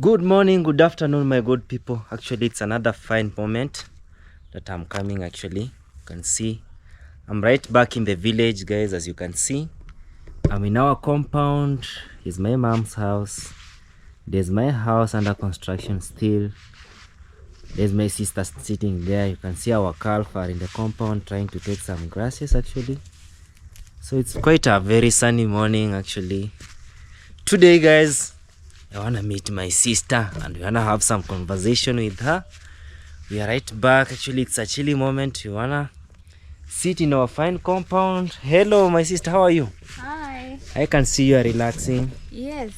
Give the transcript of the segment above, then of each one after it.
Good morning, good afternoon, my good people. Actually, it's another fine moment that I'm coming. Actually, you can see I'm right back in the village, guys. As you can see, I'm in our compound. Here's my mom's house. There's my house under construction still. There's my sister sitting there. You can see our calf are in the compound trying to take some grasses actually. So it's quite a very sunny morning actually. Today, guys, I wanna meet my sister and we wanna have some conversation with her. We are right back. Actually, it's a chilly moment. We wanna sit in our fine compound. Hello, my sister. How are you? Hi. I can see you are relaxing. Yes.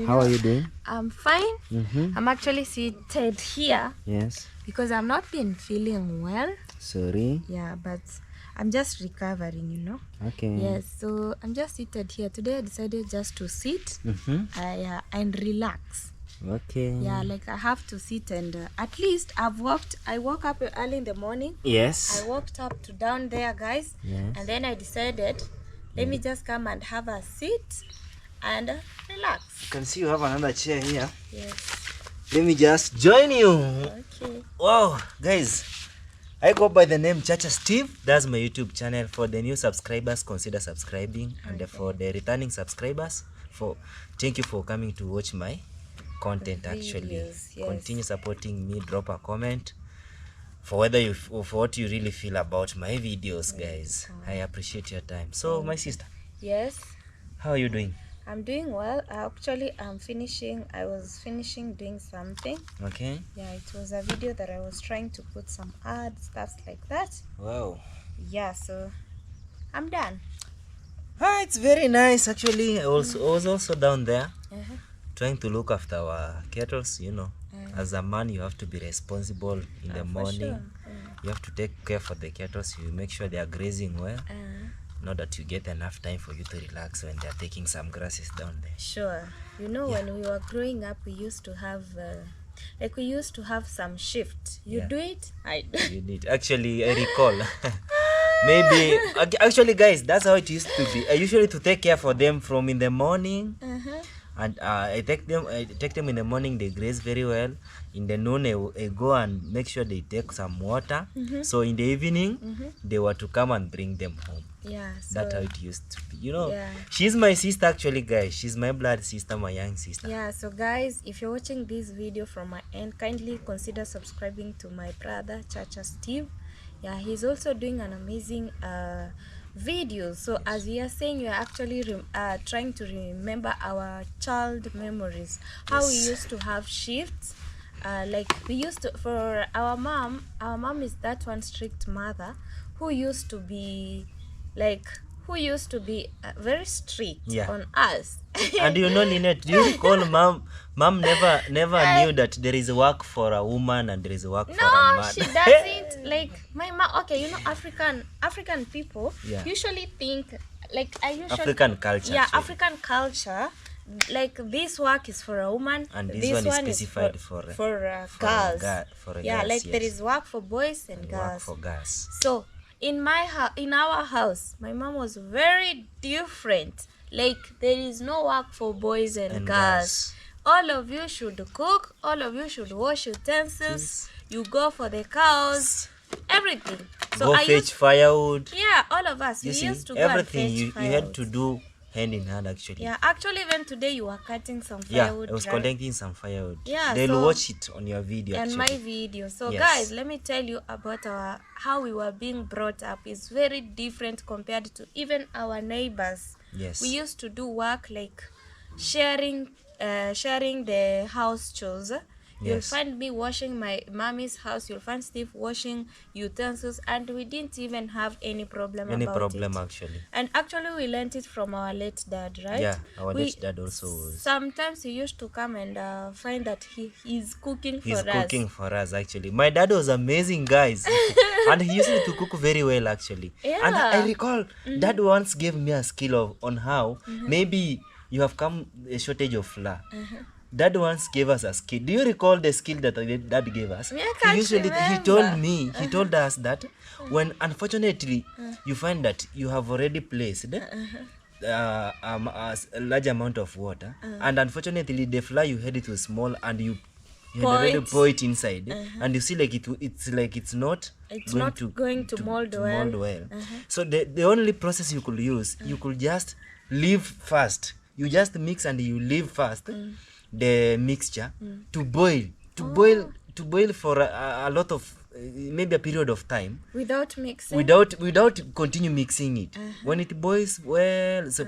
How are you doing? I'm fine. I'm actually seated here Yes. because I've not been feeling well. Sorry. Yeah, but I'm just recovering. Okay. Yes, so I'm just seated here. Today I decided just to sit and relax. Okay. Yeah, like I have to sit and at least I woke up early in the morning. Yes. I walked up to down there, guys. Yes. And then I decided, let me just come and have a seat and relax. You can see you have another chair here. Yes. Let me just join you. Okay. Wow, guys. I go by the name Chacha Steve. That's my YouTube channel. For the new subscribers, consider subscribing. Okay. And for the returning subscribers, thank you for coming to watch my content. Actually, yes. Continue supporting me. Drop a comment for what you really feel about my videos, guys. I appreciate your time. So, my sister. Yes. How are you doing? I'm doing well. Actually, I was finishing doing something. Okay. Yeah, it was a video that I was trying to put some ads, stuff like that. Wow. Yeah, so I'm done. It's very nice. Actually, I was also down there trying to look after our kettles. As a man, you have to be responsible in the morning. Sure. You have to take care for the kettles. You make sure they are grazing well. Not that you get enough time for you to relax when they are taking some grasses down there. Sure. When we were growing up, we used to have some shift. You do it, I do. You did. Actually, I recall. Maybe actually, guys, that's how it used to be. I usually to take care for them from in the morning. And I take them in the morning. They graze very well. In the noon, I go and make sure they take some water. So in the evening, they were to come and bring them home. Yeah, that's how it used to be. Yeah. She's my sister actually, guys. She's my blood sister, my young sister. Yeah, so guys, if you're watching this video from my end, kindly consider subscribing to my brother Chacha Steve. Yeah, he's also doing an amazing video. So as we are saying, you are actually trying to remember our child memories, how we used to have shifts. Like we used to, for our mom is that one strict mother who used to be very strict on us. And Ninette, do you recall mom never knew that there is work for a woman and there is work for a man? No, she doesn't. Like my mom, okay, African people usually think, like African culture. Yeah, actually. African culture, like this work is for a woman and this one is specified for girls. Like there is work for boys and girls. Work for girls. So in our house, my mom was very different. Like there is no work for boys and girls. All of you should cook, all of you should wash utensils, you go for the cows, everything. So fetch firewood. Yeah, all of us. We used to go everything and fetch you had to do hand in hand actually. Yeah, actually even today you were cutting some firewood. Yeah, I was collecting some firewood. Yeah, they'll watch it on your video and my video. So guys, let me tell you about how we were being brought up. It's very different compared to even our neighbors. Yes. We used to do work like sharing the house chores. You'll find me washing my mommy's house. You'll find Steve washing utensils, and we didn't even have any problem about it. Actually. And actually, we learned it from our late dad, right? Yeah, our late dad also was. Sometimes he used to come and find that he's cooking for us. He's cooking for us, actually. My dad was amazing, guys. And he used to cook very well, actually. Yeah. And I recall, dad once gave me a skill on how maybe you have come a shortage of flour. Dad once gave us a skill. Do you recall the skill that Dad gave us? He told us that when unfortunately you find that you have already placed a large amount of water, and unfortunately the flour you had it was small, and you had already Point. pour it inside, and you see like it's not It's going not to going to mold well. So the only process you could use, you could just leave first. You just mix and you leave first the mixture to boil, to boil for a lot of maybe a period of time, Without mixing. without continue mixing it. When it boils well, so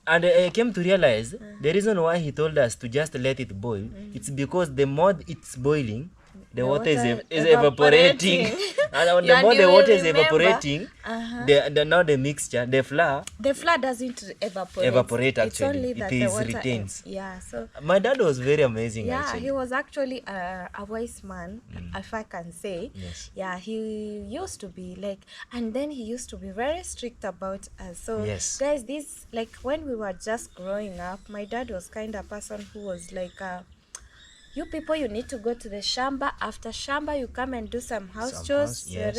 and I came to realize the reason why he told us to just let it boil, it's because the more it's boiling, the water is evaporating. And the Yeah, more and the you will water is remember, evaporating, now the mixture, the flour the flour doesn't evaporate It's actually. only that It the is water retains. yeah, so My dad was very amazing actually. he was actually a wise man, if I can say. Yes. Yeah, he used to be like, and then he used to be very strict about us. So Yes. guys, this, like, when we were just growing up, my dad was kind of person who was like, you people, you need to go to the shamba. After shamba, you come and do some house chores. Yes.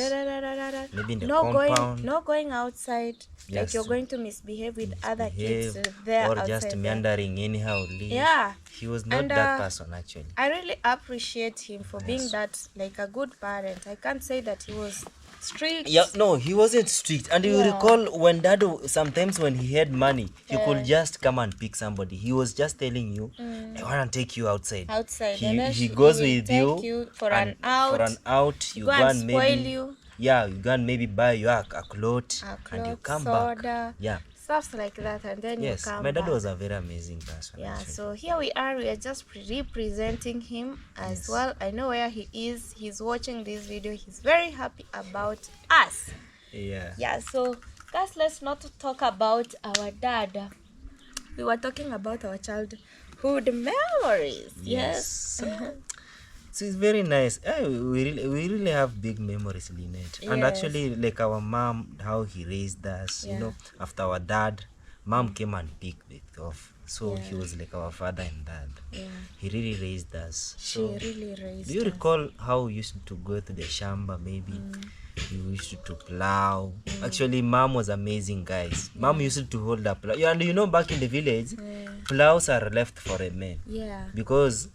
Maybe in the No compound. going outside. Like Yes. you're going to misbehave with other kids there or outside just there. meandering anyhow. Yeah. He was not And, that person actually. I really appreciate him for being that, like, a good parent. I can't say that he was strict. Yeah, no, he wasn't strict. And you recall when dad, sometimes when he had money, he could just come and pick somebody. He was just telling you, I want to take you outside. Outside. He, And then he he goes will with take you you for and an out. For an out, you go go and and spoil maybe you. Yeah, you go and maybe buy you a cloth, and you Clothes, come soda, back. Yeah. stuff like that, and then Yes, you come my dad back. was a very amazing person. Yeah, actually. so here we are just representing him as well. I know where he is. He's watching this video. He's very happy about us. Yeah. So guys, let's not talk about our dad. We were talking about our childhood memories. Yes. So it's very nice. We really have big memories, Lynette. And Yes. actually, like our mom, how he raised us, you know, after our dad, mom came and picked it off. So he was like our father and dad. Yeah. He really raised us. She So really raised do you us. recall how we used to go to the shamba maybe? We used to plow. Actually, mom was amazing, guys. Mom used to hold a plow. And you know, back in the village, plows are left for a man. Yeah. Because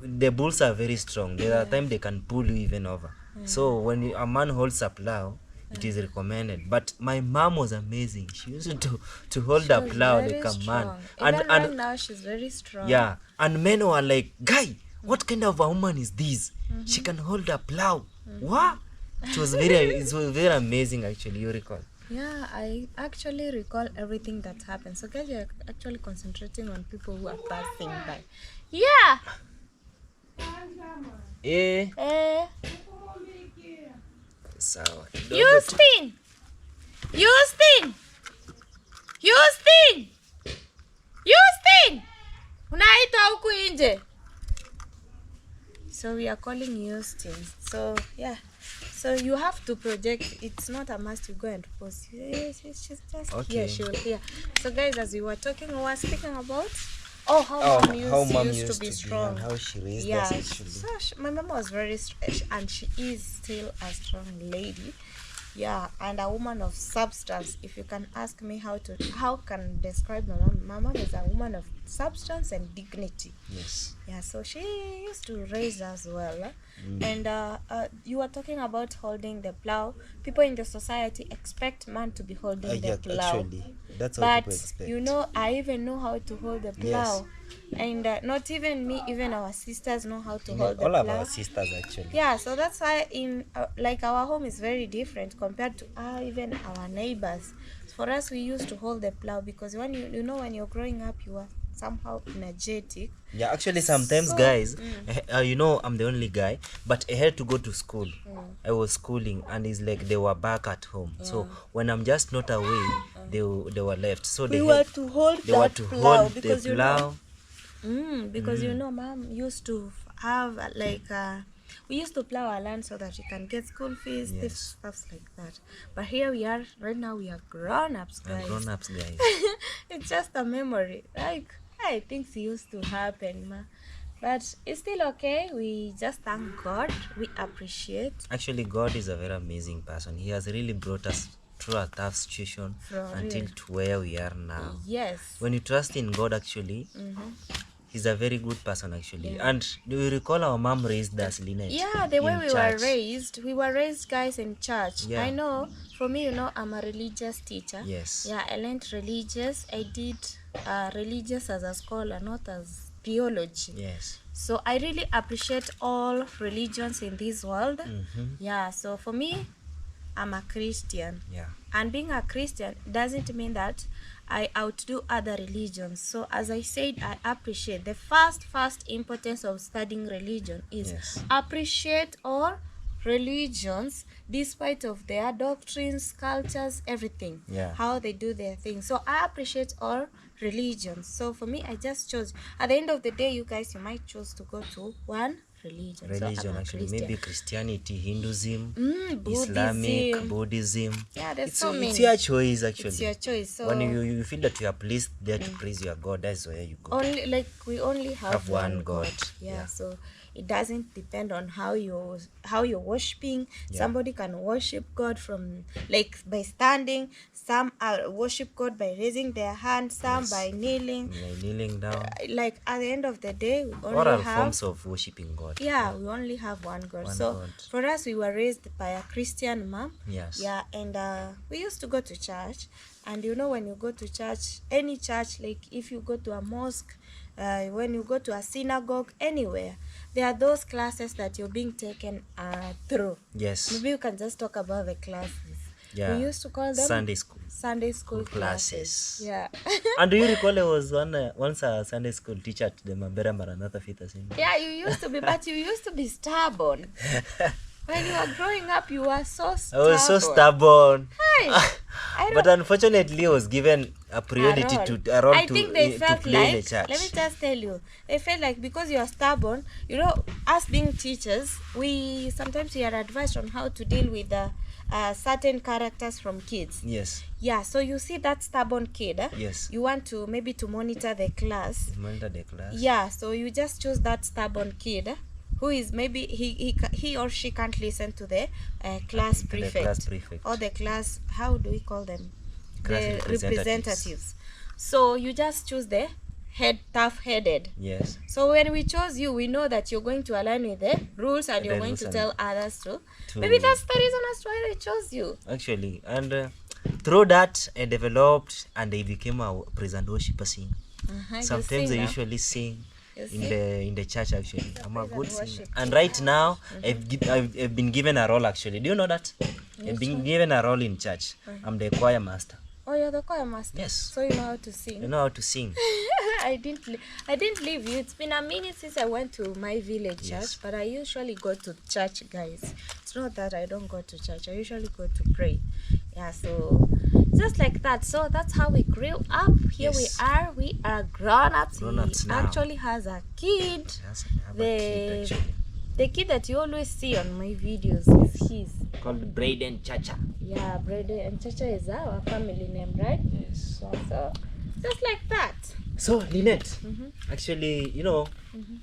the bulls are very strong. There are times they can pull you even over. So when a man holds a plow, it is recommended. But my mom was amazing. She used to hold a plow like a man. Even right now, she's very strong. Yeah, and men were like, guy, what kind of a woman is this? She can hold a plow. What? It was very amazing actually. You recall? Yeah, I actually recall everything that happened. So guys, you're actually concentrating on people who are passing by. Yeah. Sawa. Houston! Unaitwa huku nje. So we are calling Houston. So yeah. So you have to project. It's not a must to go and post. She's just here. She will hear. So guys, as we were talking, we were speaking about how mom used to be strong. And how she raised Yeah, us actually. so my mom was very and she is still a strong lady. Yeah, and a woman of substance. If you can ask me how can describe my mom is a woman of substance and dignity. Yes. Yeah, so she used to raise us well. And you were talking about holding the plow. People in the society expect man to be holding the plow. Actually, that's what people But expect. you know, I even know how to hold the plow. And not even me, even our sisters know how to hold the all plow. of our sisters actually. Yeah, so that's why in like our home is very different compared to even our neighbors. For us, we used to hold the plow because when you know when you're growing up, you are somehow energetic. Yeah, actually sometimes guys, you know, I'm the only guy, but I had to go to school. I was schooling, and it's like they were back at home. So when I'm just not away, they were left. So We were to hold the plow because you know. Because you know, mom used to have we used to plow our land so that we can get school fees, stuff like that. But here we are right now. We are grown-ups, guys. It's just a memory. Like, things used to happen, ma. But it's still okay. We just thank God. We appreciate. Actually, God is a very amazing person. He has really brought us through a tough situation For until real. to where we are now. Yes. When you trust in God, actually, he's a very good person, actually. Yeah. And do you recall our mom raised us, Lynette? Yeah, the way in we were raised, guys, in church. Yeah. I know, for me, I'm a religious teacher. Yes. Yeah, I learned religious. I did religious as a scholar, not as theology. Yes. So I really appreciate all religions in this world. Yeah, so for me, I'm a Christian. Yeah. And being a Christian doesn't mean that I outdo other religions. So as I said, I appreciate the first importance of studying religion is appreciate all religions despite of their doctrines, cultures, everything. Yeah. How they do their thing. So I appreciate all religions. So for me, I just chose. At the end of the day, you guys, you might choose to go to one religion. So I'm a Actually, Christian. maybe Christianity, Hinduism, Buddhism. Islamic, Buddhism. Yeah, there's It's so many. It's your choice, actually. It's your choice. So When you feel that you are pleased there to praise your God, that's where you go. only like we only have one God. Yeah, so it doesn't depend on how you're worshiping. Somebody can worship God from like by standing, some worship God by raising their hand, some by kneeling down. Like at the end of the day, we only Oral have forms of worshiping God. Yeah, we only have one God. One So God. for us, we were raised by a Christian mom. Yes. Yeah, and we used to go to church. And when you go to church, any church, like if you go to a mosque, when you go to a synagogue, anywhere, there are those classes that you're being taken through. Yes. Maybe you can just talk about the classes. Yeah. We used to call them Sunday school classes. Yeah. And do you recall I was once a Sunday school teacher at the Mabera Maranatha Faith Assembly? Yeah, you used to be, but you used to be stubborn. When you were growing up, you were so stubborn. I was so stubborn. But unfortunately, I was given a priority a role I think they felt to play in like, the church. let me just tell you, they felt like because you are stubborn, us being teachers, we are advised on how to deal with certain characters from kids. Yes. Yeah, so you see that stubborn kid, yes, you want to maybe to monitor the class. Monitor the class. Yeah, so you just choose that stubborn kid who is maybe he or she can't listen to the class prefect. The class prefect. Or the class, how do we call them? Class representatives. So you just choose the tough-headed. Yes. So when we chose you, we know that you're going to align with the rules and you're going to tell others to. Maybe that's the reason as to why we chose you. Actually, and through that, I developed and I became a praise and worship singer. Sometimes I usually sing in the church. Actually, I'm a good singer. And right now, I've been given a role. Actually, do you know that? I've been given a role in church. I'm the choir master. Oh, you're the choir master. Yes. So you know how to sing. You know how to sing. I didn't leave you. It's been a minute since I went to my village church, but I usually go to church, guys. It's not that I don't go to church. I usually go to pray. Yeah, so just like that. So that's how we grew up. Here we are grown-ups. He now. Actually has a kid. Yes, I have a kid, actually. The kid that you always see on my videos is his. Called Braden Chacha. Yeah, Braden and Chacha is our family name, right? Yes. So just like that. So Lynette, actually,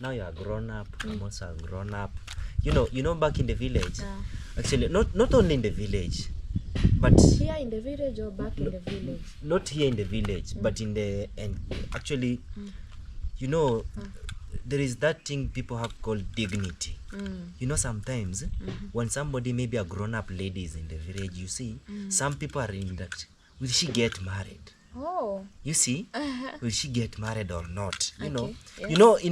now you are grown up. I'm also a grown up. Back in the village. Actually, not only in the village, but here in the village or back in the village. Not here in the village, but in the actually, there is that thing people have called dignity. Sometimes when somebody, maybe a grown-up lady, is in the village, you see, some people are in that. Will she get married? Oh. You see, will she get married or not? Yes.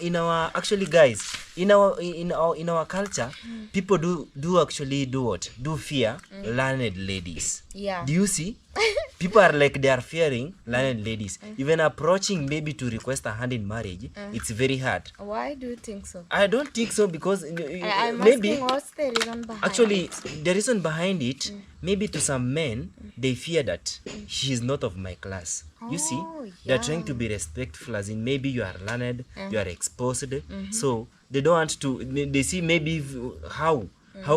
In our actually, guys, in our culture, people do actually do what? Do fear learned ladies. Yeah. Do you see? People are like, they are fearing learned ladies. Even approaching maybe to request a hand in marriage, it's very hard. Why do you think so? I don't think so, because I'm maybe asking what's the reason behind actually it? the reason behind it, maybe to some men, they fear that she is not of my class. You see, they're trying to be respectful, as in maybe you are learned, you are exposed, so they don't want to. They see maybe how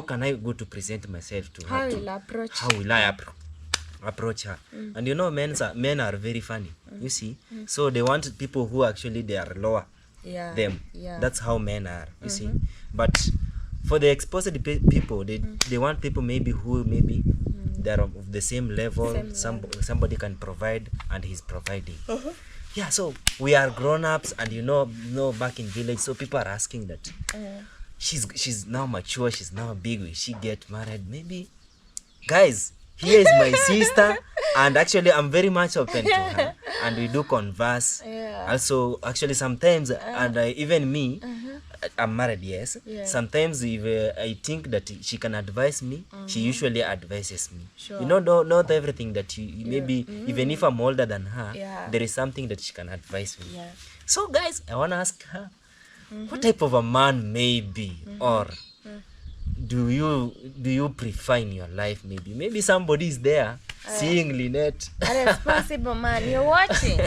can I go to present myself to her? How will I approach her? And men are very funny. You see, so they want people who actually they are lower them. That's how men are. You see, but for the exposed people, they want people maybe who maybe they're of the same level. Same level. Somebody can provide, and he's providing. Yeah, so we are grown-ups, and you know back in village, so people are asking that she's now mature, she's now big, will she get married? Maybe. Guys, here is my sister, and actually I'm very much open to her, and we do converse. Also, actually sometimes, and even me, I'm married, yes. Sometimes if I think that she can advise me, she usually advises me. Sure. You know, not everything that you maybe even if I'm older than her, there is something that she can advise me. So guys, I want to ask her, what type of a man maybe, or do you prefer in your life? Maybe somebody is there seeing Lynette. A responsible man, you're watching.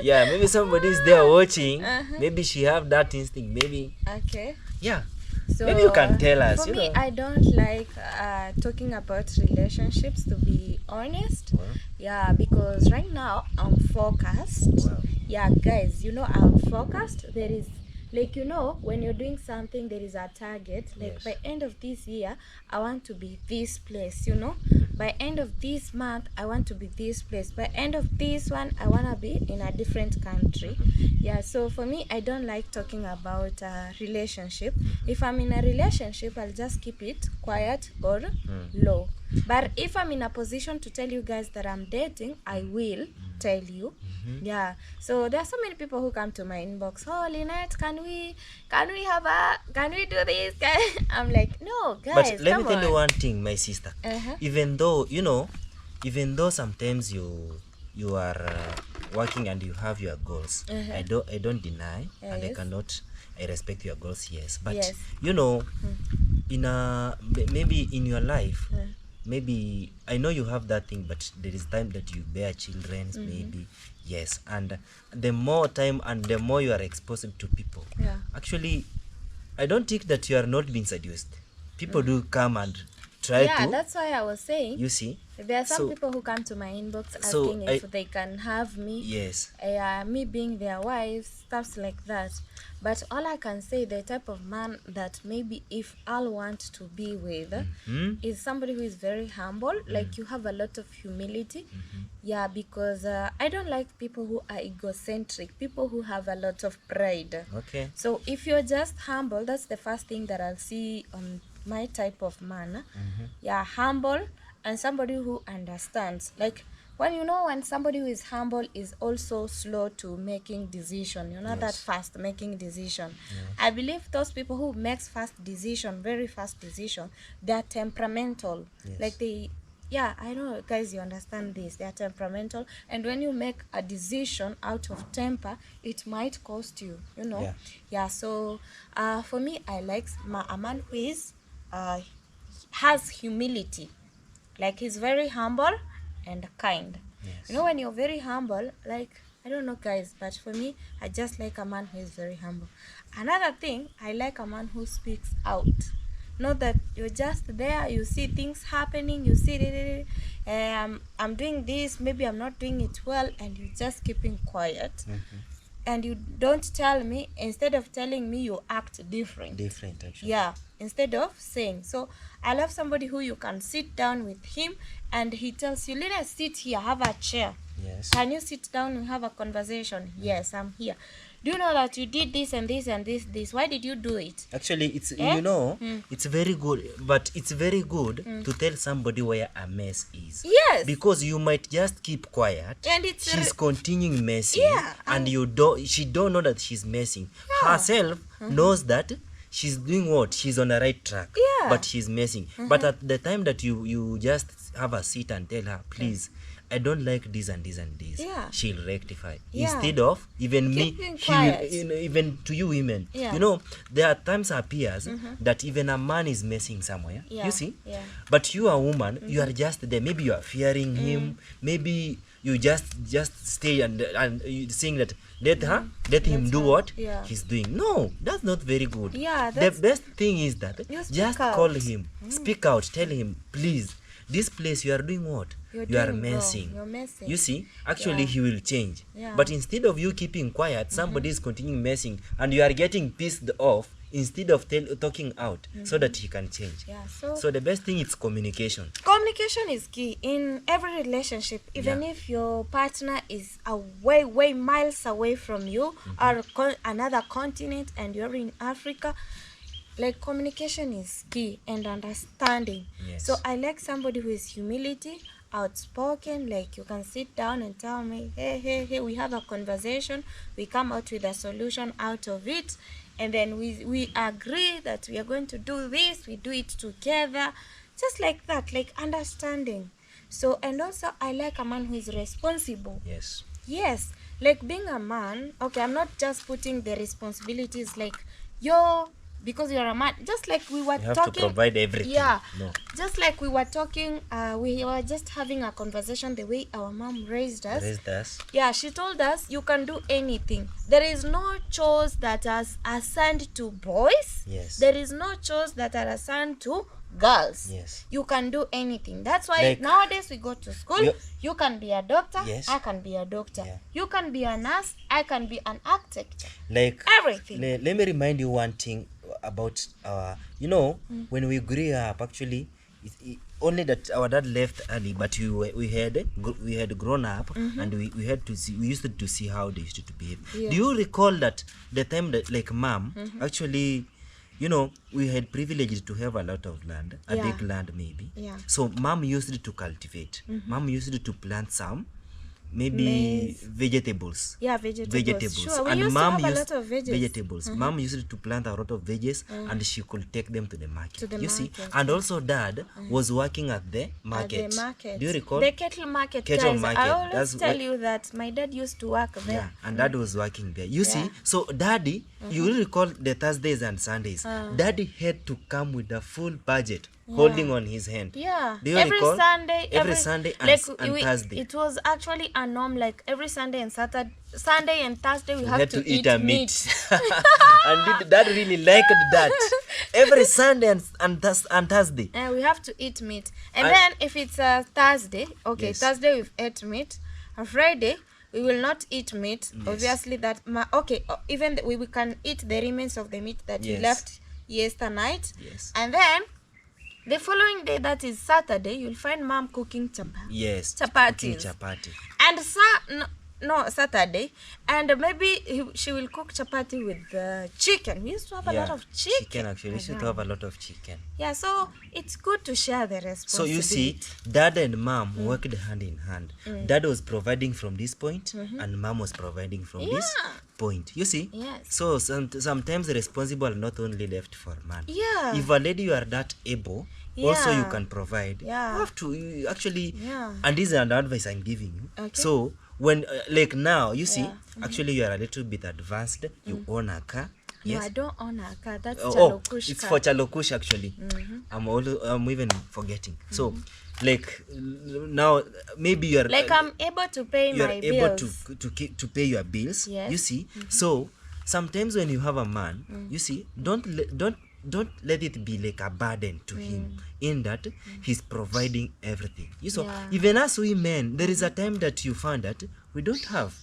Yeah, maybe somebody is there watching. Maybe she have that instinct. Maybe. Okay. Yeah. So maybe you can tell us. For me, I don't like talking about relationships, to be honest. Yeah, because right now I'm focused. Yeah, guys, you know, I'm focused. There is, like, you know, when you're doing something, there is a target. Like, by end of this year, I want to be this place, you know. By end of this month, I want to be this place. By end of this one, I want to be in a different country. Yeah, so for me, I don't like talking about relationship. If I'm in a relationship, I'll just keep it quiet or low. But if I'm in a position to tell you guys that I'm dating, I will tell you. Yeah, so there are so many people who come to my inbox. Oh, Lynette, can we do this? I'm like, no, guys. But let me tell you one thing, my sister. Even though, you know, sometimes you are working and you have your goals, I don't deny, and I respect your goals, yes. But you know, in maybe in your life, maybe I know you have that thing, but there is time that you bear children, maybe. Yes, and the more time and the more you are exposed to people, actually, I don't think that you are not being seduced. People do come and try to. Yeah, that's why I was saying. You see, there are some people who come to my inbox asking if they can have me. Yes. Me being their wife, stuff like that. But all I can say, the type of man that maybe if I'll want to be with is somebody who is very humble. Like, you have a lot of humility. Yeah, because I don't like people who are egocentric, people who have a lot of pride. Okay. So if you're just humble, that's the first thing that I'll see on my type of man. Yeah, humble, and somebody who understands. Like, when somebody who is humble is also slow to making decision, you're not that fast making decision. I believe those people who makes very fast decision, they're temperamental. Like, I know, guys, you understand this. They are temperamental, and when you make a decision out of temper, it might cost you, you know. So for me, I like a man who is has humility. Like, he's very humble and kind. You know, when you're very humble, like, I don't know, guys, but for me, I just like a man who is very humble. Another thing, I like a man who speaks out. Not that you're just there, you see things happening, you see I'm doing this, maybe I'm not doing it well, and you're just keeping quiet. And you don't tell me. Instead of telling me, you act different. Actually. Yeah, instead of saying. So I love somebody who you can sit down with him and he tells you, Lina, sit here, have a chair. Yes. Can you sit down and have a conversation? Yes, I'm here. Do you know that you did this and this and this? Why did you do it? Actually, it's you know, it's very good, but it's very good to tell somebody where a mess is. Yes. Because you might just keep quiet, and she's continuing messing, and she don't know that she's messing. Herself knows that she's doing what? She's on the right track. But she's messing. But at the time that you just have a seat and tell her, please, I don't like this and this and this, she'll rectify. Instead of even even to you women, you know, there are times appears that even a man is messing somewhere, you see, but you are a woman, you are just there. Maybe you are fearing him, maybe you just stay and you saying that let him do what he's doing. No, that's not very good. The best thing is that just call him, speak out, tell him, please, this place you are doing what? You are messing. You're messing. You see, actually he will change. But instead of you keeping quiet, somebody is continuing messing and you are getting pissed off. instead of talking out, so that he can change. Yeah, So the best thing is communication. Communication is key in every relationship, even if your partner is way miles away from you, or another continent, and you're in Africa. Like, communication is key, and understanding. Yes. So I like somebody who is humility, outspoken. Like, you can sit down and tell me, hey, we have a conversation, we come out with a solution out of it, and then we agree that we are going to do this, we do it together, just like that, like understanding. So, and also I like a man who is responsible. Yes, like being a man, okay, I'm not just putting the responsibilities like because you're a man, just like we were You have talking to provide everything. Yeah, no. Just like we were talking, we were just having a conversation the way our mom raised us. Yeah, she told us you can do anything. There is no chores that are assigned to boys. Yes. There is no chores that are assigned to girls. Yes. You can do anything. That's why like, nowadays we go to school. You can be a doctor. Yes. I can be a doctor. Yeah. You can be a nurse. I can be an architect. Like everything. Let me remind you one thing about when we grew up, actually only that our dad left early, but we had grown up, and we had to see, we used to see how they used to behave. Do you recall that the time that, like, mom actually, we had privileged to have a lot of land, a big land maybe. So mom used to cultivate. Mom used to plant some maybe vegetables. Vegetables. Sure, we and used mom to have used a lot of vegetables. Mom used to plant a lot of veggies, and she could take them to the market. See, and also dad was working at the market. Do you recall? The kettle market. Market. I always tell you that my dad used to work there. Yeah, and dad was working there. You see, so daddy, you will recall the Thursdays and Sundays. Daddy had to come with a full budget, holding on his hand. Yeah. Do you every recall? Sunday and, like, and Thursday. It was actually a norm, like every Sunday and Sunday and Thursday we had to eat a meat. And dad really liked that. Every Sunday and Thursday. We have to eat meat. And then if it's a Thursday, Thursday we've ate meat. On Friday we will not eat meat. Obviously that even we can eat the remains of the meat that we left yesterday night. And then the following day, that is Saturday, you'll find mom cooking chapatis. And Saturday, and maybe she will cook chapati with chicken. We used to have a lot of chicken. Actually, we used to have a lot of chicken. Yeah, so it's good to share the responsibility. So you see, dad and mom worked hand in hand. Dad was providing from this point, and mom was providing from this point. You see? Yes. So sometimes the responsible are not only left for man. Yeah. If a lady you are that able, also you can provide. Yeah. You have to actually, and this is an advice I'm giving you. Okay. So when like now, you see, actually you are a little bit advanced. You own a car. No, I don't own a car. That's Chalokush. It's for Chalokush actually. I'm even forgetting. So, like now, maybe you're like I'm able to pay my bills. You're able to pay your bills. Yes. You see. So sometimes when you have a man, you see, don't let it be like a burden to him, in that he's providing everything. So even us women, there is a time that you find that we don't have.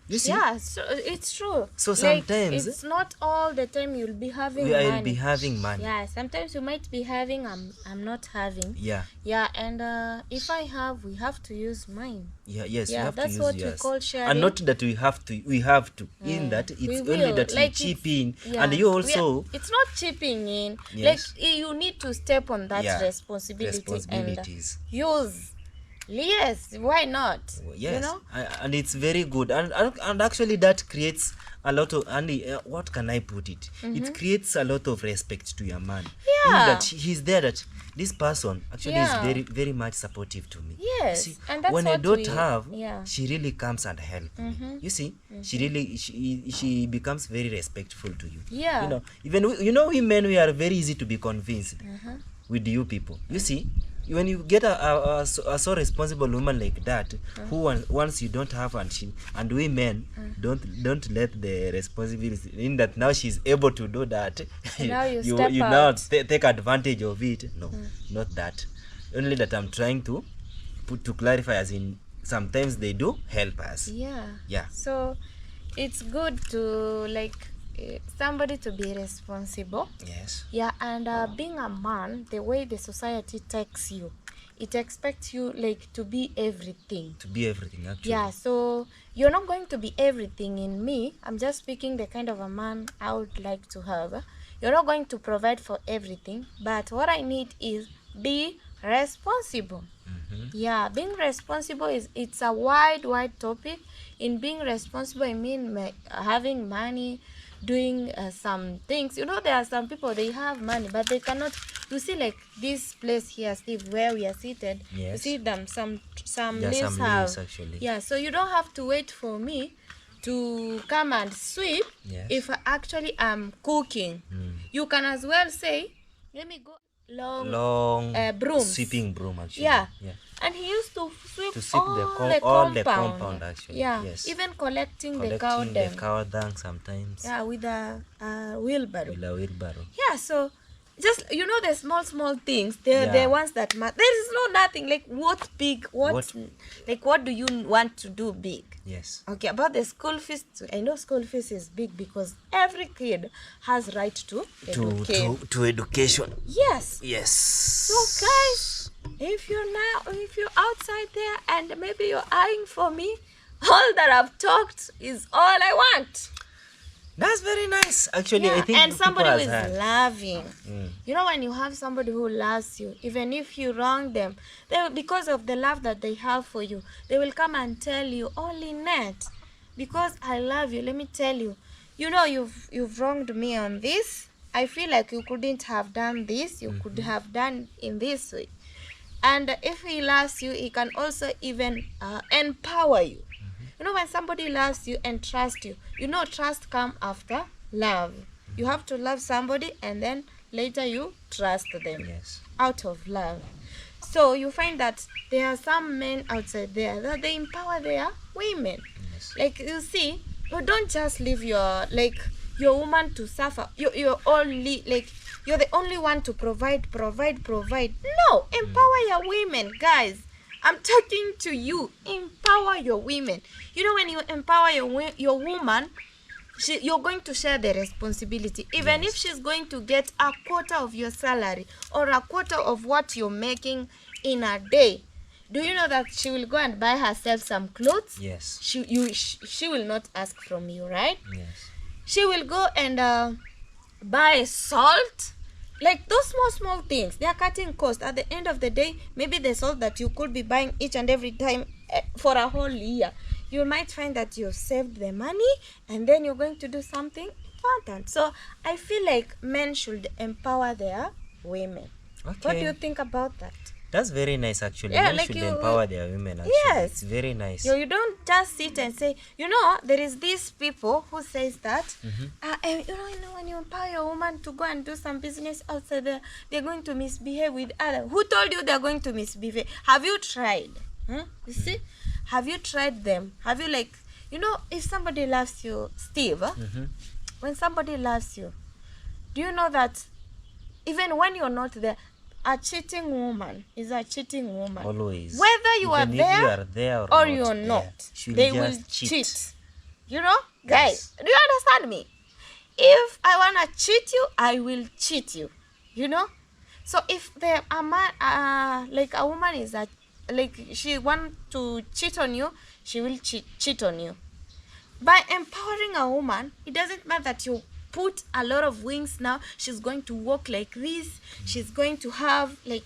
You see? Yeah, so it's true. So sometimes it's not all the time you'll be having money. I'll be having money. Yeah, sometimes you might be having, I'm not having. Yeah. Yeah, and if I have, we have to use mine. Yeah, yes, yeah, you have to use that's what yours. we call sharing. And not that we have to. In that it's only that like you chip in, and you also. It's not chipping in. Yes. Like you need to step on that responsibilities and use. Yes, why not? Yes, you know? And it's very good, and actually that creates a lot of, what can I put it? It creates a lot of respect to your man. Yeah, that he's there, that this person actually is very, very much supportive to me. Yes, see, and that's when what I don't have, yeah, she really comes and helps me. You see, she really she becomes very respectful to you. Yeah, you know, even women, we are very easy to be convinced with you people. You see, when you get a so responsible woman like that, who once you don't have, and women don't let the responsibility in that now she's able to do that. Now you now take advantage of it. No, not that. Only that I'm trying to clarify, as in sometimes they do help us. Yeah. Yeah. So it's good to, like, somebody to be responsible. Yes. Yeah, and being a man, the way the society takes you, it expects you like to be everything. To be everything, actually. Yeah, so you're not going to be everything in me. I'm just speaking the kind of a man I would like to have. You're not going to provide for everything, but what I need is be responsible. Yeah, being responsible it's a wide topic. In being responsible, I mean having money, doing some things. You know, there are some people, they have money but they cannot. You see, like this place here, Steve, where we are seated. Yes. You see them, some Yeah, leaves some have leaves, actually. Yeah, so you don't have to wait for me to come and sweep. Yes. If actually I'm cooking, you can as well say, let me go long broom, sweeping broom, actually. Yeah. And he used to sweep all the compound, actually. Yeah. Yes. Even collecting the cow dung sometimes. Yeah, with a wheelbarrow. Wheelbarrow. Yeah, so just, you know, the small things, they're the ones that matter. There is nothing like what do you want to do big? Yes. Okay, about the school fees, I know school fees is big because every kid has right to education. Yes. Yes. So guys, if you're outside there and maybe you're eyeing for me, all that I've talked is all I want. That's very nice, actually. Yeah, I think and somebody who is loving. You know, when you have somebody who loves you, even if you wrong them, because of the love that they have for you, they will come and tell you, oh Lynette, because I love you, let me tell you, you know, you've wronged me on this. I feel like you couldn't have done this. You could have done in this way. And if he loves you, he can also even empower you. You know, when somebody loves you and trusts you, you know, trust comes after love. You have to love somebody and then later you trust them. Yes. Out of love. So you find that there are some men outside there that they empower their women. Yes. Like, you see, you don't just leave your woman to suffer. You're only like, you're the only one to provide. No, empower your women, guys. I'm talking to you. Empower your women. You know, when you empower your woman, you're going to share the responsibility. Even if she's going to get a quarter of your salary or a quarter of what you're making in a day, do you know that she will go and buy herself some clothes? Yes. She will not ask from you, right? Yes. She will go and buy salt. Like those small things, they are cutting cost. At the end of the day, maybe the salt that you could be buying each and every time for a whole year, you might find that you've saved the money and then you're going to do something important. So I feel like men should empower their women. Okay. What do you think about that? That's very nice, actually. Yeah, Men like should you, empower their women, actually. Yes. It's very nice. You don't just sit and say, you know, there is these people who says that, and you know, when you empower your woman to go and do some business outside there, they're going to misbehave with others. Who told you they're going to misbehave? Have you tried? You see? Have you tried them? Have you, like, you know, if somebody loves you, Steve, when somebody loves you, do you know that even when you're not there, a cheating woman is a cheating woman. Always. Whether you are there or you're not, they will cheat. You know, guys, do you understand me? If I want to cheat you, I will cheat you. You know? So if a man, like a woman is like she want to cheat on you, she will cheat on you. By empowering a woman, it doesn't matter that you put a lot of wings now. She's going to walk like this. She's going to have like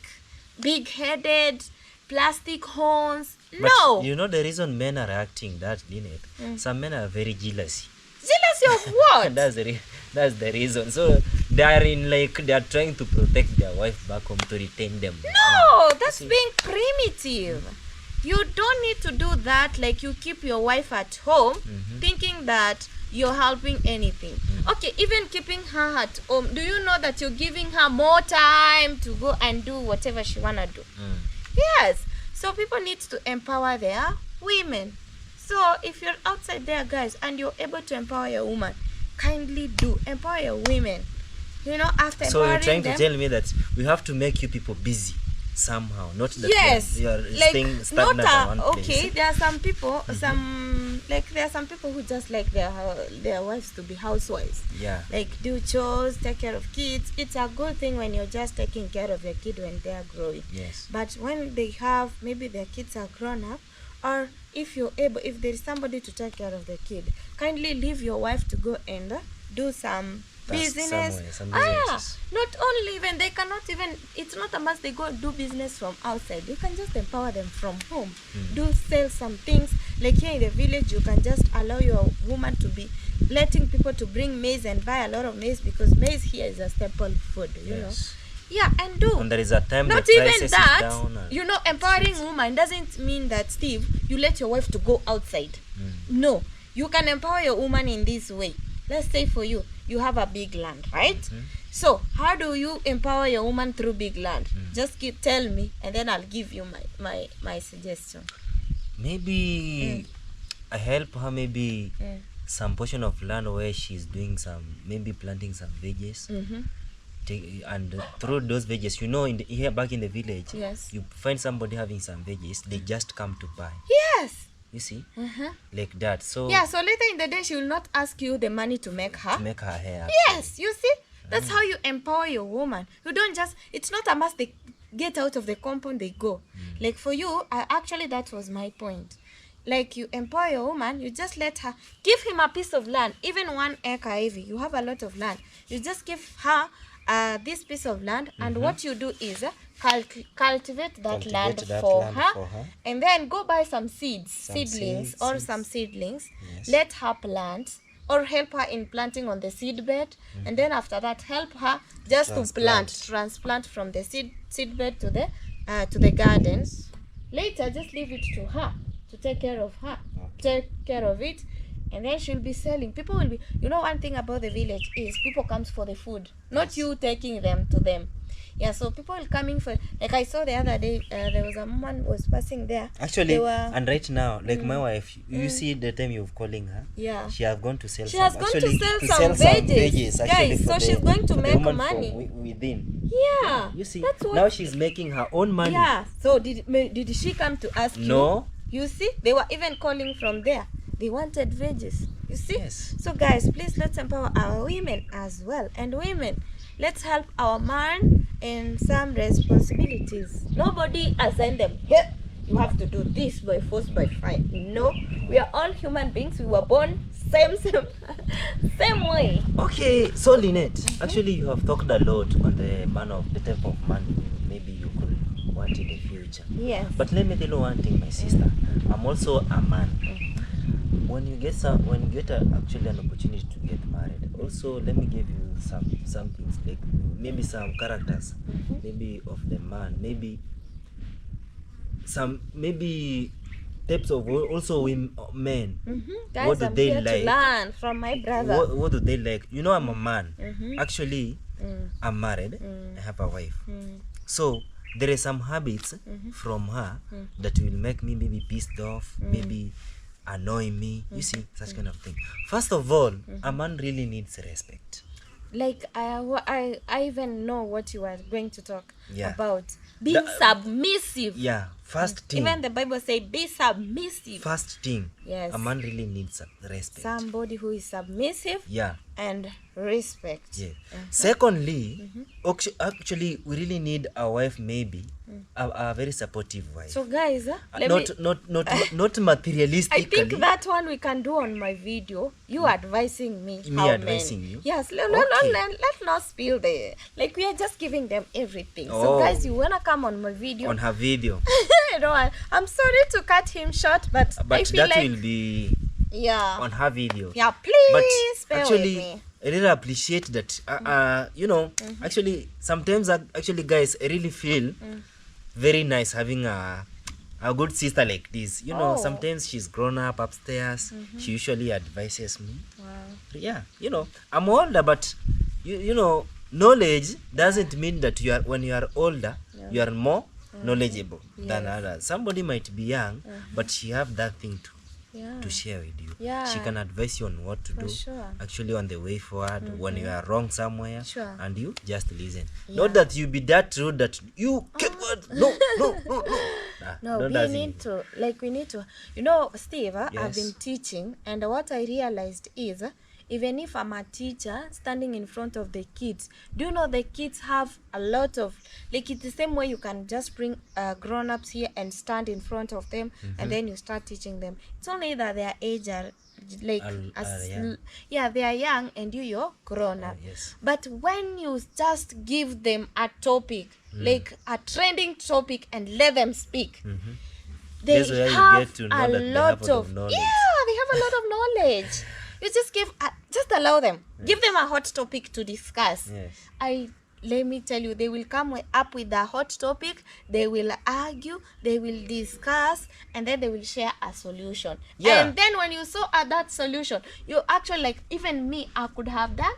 big-headed plastic horns. But no. You know the reason men are acting that, Lynette? Some men are very jealous. Jealous of what? That's the reason. So they are trying to protect their wife back home to retain them. No, that's being primitive. You don't need to do that. Like, you keep your wife at home thinking that you're helping anything. Okay, even keeping her at home, do you know that you're giving her more time to go and do whatever she wanna do? Yes. So people need to empower their women. So if you're outside there, guys, and you're able to empower your woman, kindly do empower your women. You know, after so empowering you're trying them, to tell me that we have to make you people busy somehow, not that yes, you're like staying stagnant at one place. Okay, there are some people, some like there are some people who just like their wives to be housewives. Yeah. Like do chores, take care of kids. It's a good thing when you're just taking care of your kid when they are growing. Yes. But when they have, maybe their kids are grown up, or if you're able, if there is somebody to take care of the kid, kindly leave your wife to go and do some business. Some businesses. Not only even they cannot even, it's not a must they go do business from outside. You can just empower them from home. Do sell some things. Like here in the village, you can just allow your woman to be letting people to bring maize and buy a lot of maize, because maize here is a staple food, you know. Yeah, and do. And there is a time Not the even prices that, is down. you know, empowering woman doesn't mean that, Steve, you let your wife to go outside. No, you can empower your woman in this way. Let's say for you, you have a big land, right? So how do you empower your woman through big land? Just tell me, and then I'll give you my suggestion. Maybe I help her, maybe some portion of land where she's doing some, maybe planting some veggies. And through those veggies, you know, here back in the village, you find somebody having some veggies, they just come to buy. Yes. You see, like that. So yeah, so later in the day she will not ask you the money to make her hair. Yes, you see, that's how you empower your woman. You don't just, it's not a must they get out of the compound, they go. Like for you, actually that was my point. Like you empower your woman, you just let her, give him a piece of land, even 1 acre heavy. You have a lot of land, you just give her this piece of land, and what you do is cultivate that land for her, and then go buy some seedlings, some seedlings. Let her plant, or help her in planting on the seed bed, and then after that help her just to transplant from the seed bed to the garden. Later just leave it to her to take care of it, and then she'll be selling. People will be, you know, one thing about the village is people comes for the food, not you taking them to them. Yeah, so people will coming for, like I saw the other day, there was a woman was passing there. Actually, and right now, like my wife, you see the time you're calling her. Yeah. She has gone to sell. She has gone to sell some veggies. Guys, so she's going to make money within. Yeah. You see, now she's making her own money. Yeah. So did she come to ask you? No. You see, they were even calling from there. They wanted veggies. You see? Yes. So guys, please let's empower our women as well. And women, let's help our man in some responsibilities. Nobody assign them, hey, you have to do this by force, by fire. No, we are all human beings. We were born same way. Okay, so Lynette, actually you have talked a lot on the type of man maybe you could want in the future. Yes. But let me tell you one thing, my sister. I'm also a man. When you get actually an opportunity to get married, also let me give you some things, like maybe some characters, maybe of the man, maybe types of also men. Guys, what do I'm they here like? to learn from my brother. What do they like? You know, I'm a man. Actually, I'm married. I have a wife. So there are some habits from her that will make me maybe pissed off, maybe annoy me. You see, such kind of thing. First of all, a man really needs respect. Like I even know what you are going to talk about. Being submissive. Yeah, first thing. Even the Bible say be submissive. First thing. Yes. A man really needs respect. Somebody who is submissive. Yeah. And respect. Yeah. Secondly, actually, we really need a wife, maybe a very supportive wife. So guys, not materialistically. I think that one we can do on my video. You advising me. Advising you. Yes. Let's not spill the, like, we are just giving them everything. So guys, you wanna come on my video? On her video. No, I'm sorry to cut him short, but I feel that like will be on her video. Yeah, please. But actually, I really appreciate that. You know, actually, sometimes guys, I really feel very nice having a good sister like this. You know, sometimes she's grown up upstairs. She usually advises me. Wow. Yeah, you know, I'm older, but you know, knowledge doesn't mean that when you are older, you are more knowledgeable than others. Somebody might be young, but she have that thing too. to share with you. Yeah. She can advise you on what to do. Sure. Actually, on the way forward, when you are wrong somewhere, Sure. and you just listen. Not that you be that rude that you keep no. No, don't we ask need me. to, like, we need to, you know, Steve, I've Yes. been teaching, and what I realized is, even if I'm a teacher standing in front of the kids, do you know the kids have a lot of, like, it's the same way you can just bring grown-ups here and stand in front of them, and then you start teaching them. It's only that their age are like Young. yeah, they are young and you're grown up. Yes. But when you just give them a topic, like a trending topic, and let them speak, they That's where you have get to know a that they lot have a lot of of knowledge. yeah, they have a lot of knowledge. You just give just allow them, give them a hot topic to discuss. Yes. Let me tell you, they will come up with a hot topic, they will argue, they will discuss, and then they will share a solution. Yeah. And then when you saw that solution, you actually, like, even me, I could have done.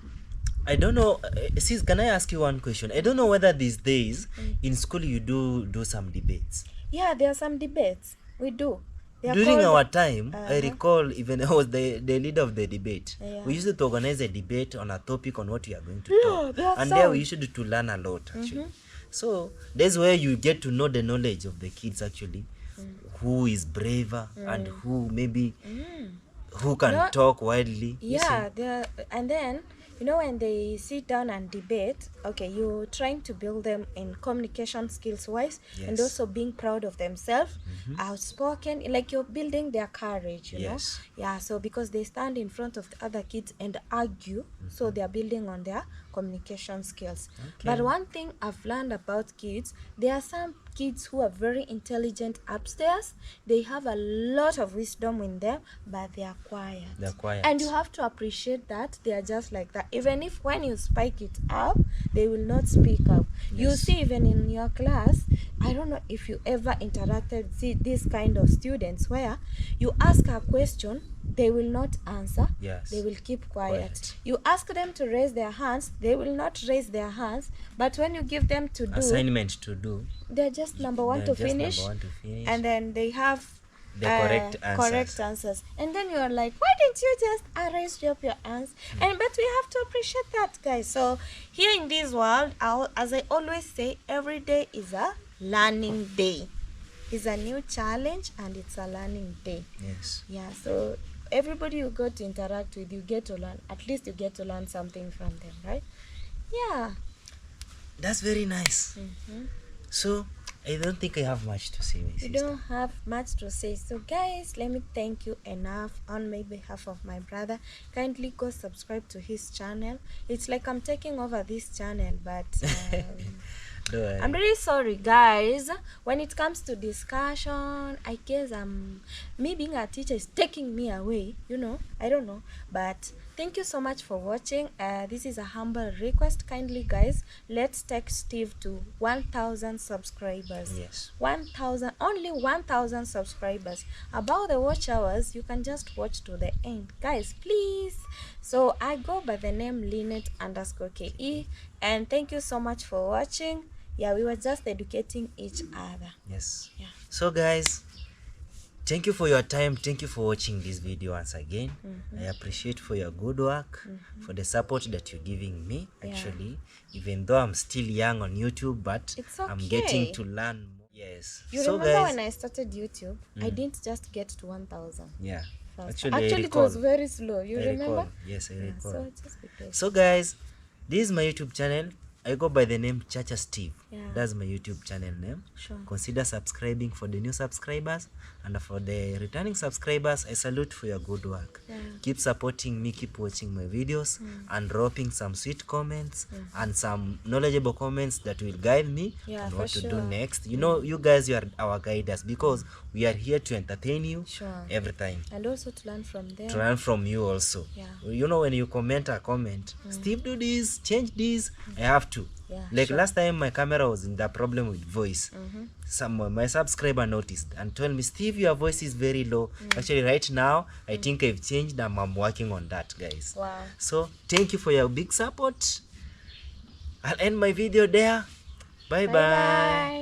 I don't know, sis, can I ask you one question? I don't know whether these days in school you do some debates. Yeah, there are some debates. We do. They are During called- our time, I recall even I was the leader of the debate. Yeah. We used to organize a debate on a topic on what we are going to talk. they are And there we sound. used to learn a lot actually. So that's where you get to know the knowledge of the kids actually. Who is braver and who maybe who can No. talk widely. You Yeah, see? they're, and then, you know, when they sit down and debate, okay, you're trying to build them in communication skills wise, and Yes. also being proud of themselves, outspoken, like you're building their courage, you Yes. know. Yeah, so because they stand in front of the other kids and argue, so they're building on their communication skills. But one thing I've learned about kids, there are some kids who are very intelligent upstairs, they have a lot of wisdom in them, but they are quiet. They're quiet. And you have to appreciate that they are just like that. Even if when you spike it up, they will not speak up. You Yes. see, even in your class, I don't know if you ever interacted with this kind of students where you ask a question, they will not answer. Yes. They will keep quiet. Quiet. You ask them to raise their hands, they will not raise their hands. But when you give them to do, Assignment to do. they're just number one They're to just finish, number one to finish. and then they have The correct answers. correct answers, and then you're like, why didn't you just raise up your hands? And but we have to appreciate that, guys. So here in this world, as I always say, every day is a learning day. It's a new challenge and it's a learning day. Yes. Yeah, so everybody you go to interact with, you get to learn, at least you get to learn something from them, right? Yeah. That's very nice. So I don't think I have much to say, my We sister. don't have much to say. So guys, let me thank you enough on my behalf of my brother. Kindly go subscribe to his channel. It's like I'm taking over this channel, but Don't worry. I'm really sorry, guys. When it comes to discussion, I guess me being a teacher is taking me away, you know. I don't know, but thank you so much for watching. This is a humble request. Kindly, guys, let's take Steve to 1,000 subscribers. Yes. 1,000, only 1,000 subscribers. About the watch hours, you can just watch to the end, guys, please. So I go by the name Linet_KE, and thank you so much for watching. Yeah, we were just educating each other. Yes. Yeah. So guys, thank you for your time. Thank you for watching this video once again. I appreciate for your good work, for the support that you're giving me. Actually, even though I'm still young on YouTube, but It's I'm okay. getting to learn more. Yes. You so remember guys, when I started YouTube, I didn't just get to 1,000 yeah. first. Actually, I Actually it was recall. very slow. You I remember? recall. Yes, I Yeah, recall. so just be patient. So guys, this is my YouTube channel. I go by the name Chacha Steve. Yeah. That's my YouTube channel name. Sure. Consider subscribing for the new subscribers, and for the returning subscribers, I salute for your good work. Yeah. Keep supporting me, keep watching my videos, and dropping some sweet comments and some knowledgeable comments that will guide me Yeah, on for what to do sure. next. You know, you guys, you are our guiders, because we are here to entertain you Sure. every time. And also to learn from them. To learn from you also. Yeah. You know, when you comment a comment, Steve, do this, change this, I have to. Yeah, Like sure. last time my camera was in the problem with voice. My subscriber noticed and told me, Steve, your voice is very low. Actually, right now I think I've changed and I'm working on that, guys. Wow. So thank you for your big support. I'll end my video there. Bye bye. Bye.